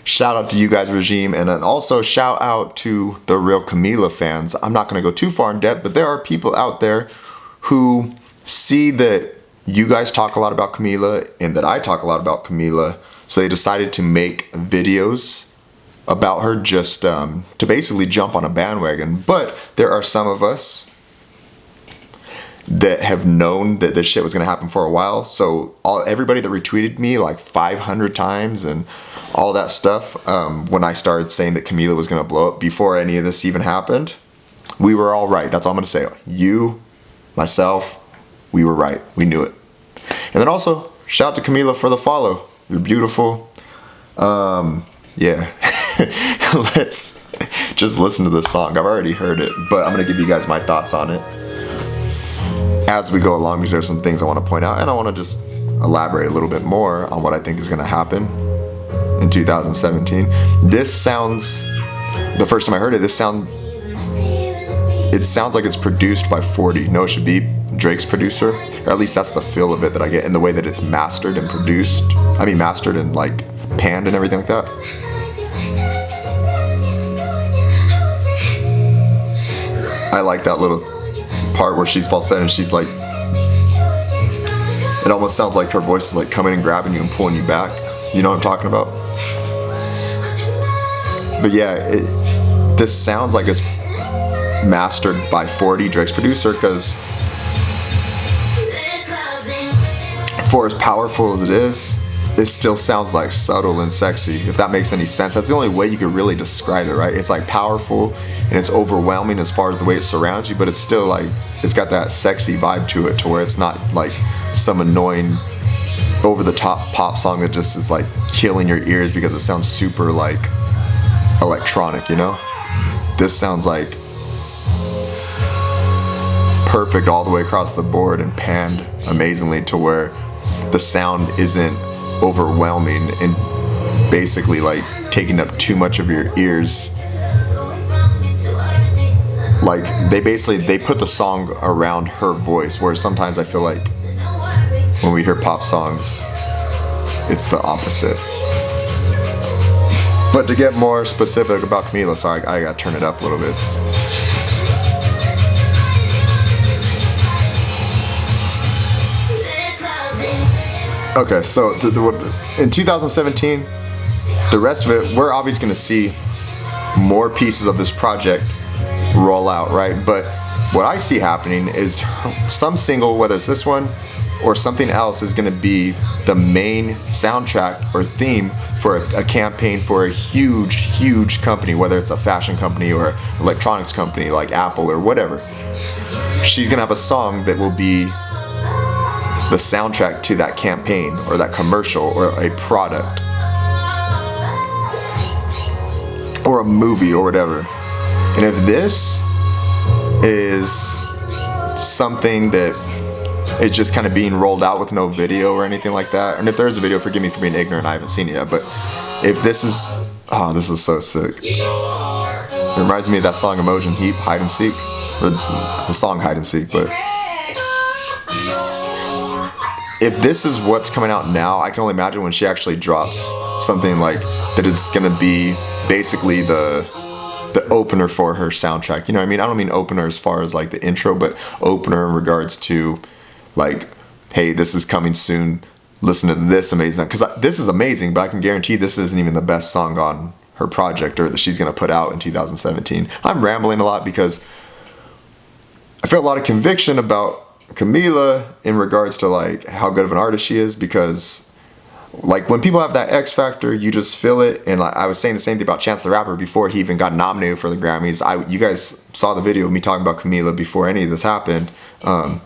shout out to you guys, regime, and then also shout out to the real Camila fans. I'm not going to go too far in depth, but there are people out there who see that you guys talk a lot about Camila and that I talk a lot about Camila, so they decided to make videos about her just to basically jump on a bandwagon. But there are some of us that have known that this shit was gonna happen for a while. So everybody that retweeted me like 500 times and all that stuff, when I started saying that Camila was gonna blow up before any of this even happened, we were all right. That's all I'm gonna say. You, myself, we were right. We knew it. And then also, shout out to Camila for the follow. You're beautiful. Yeah. Let's just listen to this song. I've already heard it, but I'm gonna give you guys my thoughts on it as we go along, because there's some things I want to point out, and I want to just elaborate a little bit more on what I think is going to happen in 2017. This sounds, the first time I heard it, it sounds like it's produced by 40. No, it should be Drake's producer, or at least that's the feel of it that I get, in the way that it's mastered and produced. I mean, mastered and like panned and everything like that. I like that little part where she's falsetto and she's like, it almost sounds like her voice is like coming and grabbing you and pulling you back. You know what I'm talking about? But yeah, this sounds like it's mastered by 40, Drake's producer, because for as powerful as it is, it still sounds like subtle and sexy, if that makes any sense. That's the only way you could really describe it, right? It's like powerful and it's overwhelming as far as the way it surrounds you, but it's still like, it's got that sexy vibe to it, to where it's not like some annoying over the top pop song that just is like killing your ears because it sounds super like electronic, you know? This sounds like perfect all the way across the board and panned amazingly, to where the sound isn't overwhelming and basically like taking up too much of your ears. Like they put the song around her voice, whereas sometimes I feel like when we hear pop songs, it's the opposite. But to get more specific about Camila, sorry, I gotta turn it up a little bit. Okay, so in 2017, the rest of it, we're obviously going to see more pieces of this project roll out, right? But what I see happening is some single, whether it's this one or something else, is going to be the main soundtrack or theme for a campaign for a huge company, whether it's a fashion company or electronics company like Apple or whatever. She's going to have a song that will be the soundtrack to that campaign or that commercial or a product or a movie or whatever. And if this is something that is just kind of being rolled out with no video or anything like that, and if there is a video, forgive me for being ignorant, I haven't seen it yet, but if this is, oh, this is so sick. It reminds me of that song Emoji Heap, Hide and Seek, or the song Hide and Seek, but if this is what's coming out now, I can only imagine when she actually drops something like that is going to be basically the opener for her soundtrack. You know what I mean? I don't mean opener as far as like the intro, but opener in regards to like, hey, this is coming soon. Listen to this amazing, because this is amazing, but I can guarantee this isn't even the best song on her project or that she's going to put out in 2017. I'm rambling a lot because I feel a lot of conviction about Camila in regards to like how good of an artist she is, because like when people have that X factor, you just feel it. And like I was saying the same thing about Chance the Rapper before he even got nominated for the Grammys. You guys saw the video of me talking about Camila before any of this happened. And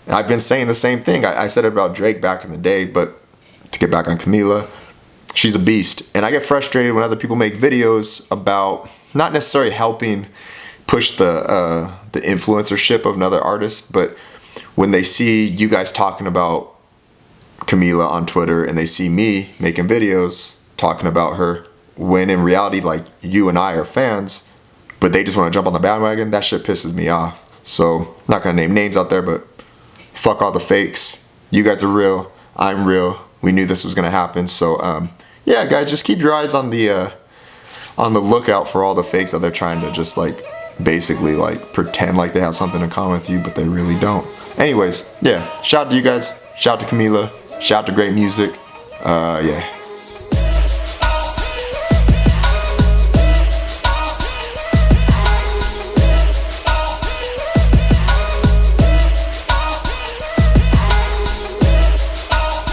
I've been saying the same thing. I said it about Drake back in the day, but to get back on Camila, she's a beast. And I get frustrated when other people make videos about not necessarily helping push the influencership of another artist, but when they see you guys talking about Camila on Twitter and they see me making videos talking about her, when in reality, like, you and I are fans, but they just want to jump on the bandwagon, that shit pisses me off. So I'm not gonna name names out there, but fuck all the fakes. You guys are real, I'm real. We knew this was gonna happen, so yeah, guys, just keep your eyes on the lookout for all the fakes that they're trying to just like basically like pretend like they have something in common with you, but they really don't. Anyways, yeah, shout out to you guys, shout out to Camila, shout out to great music. Yeah.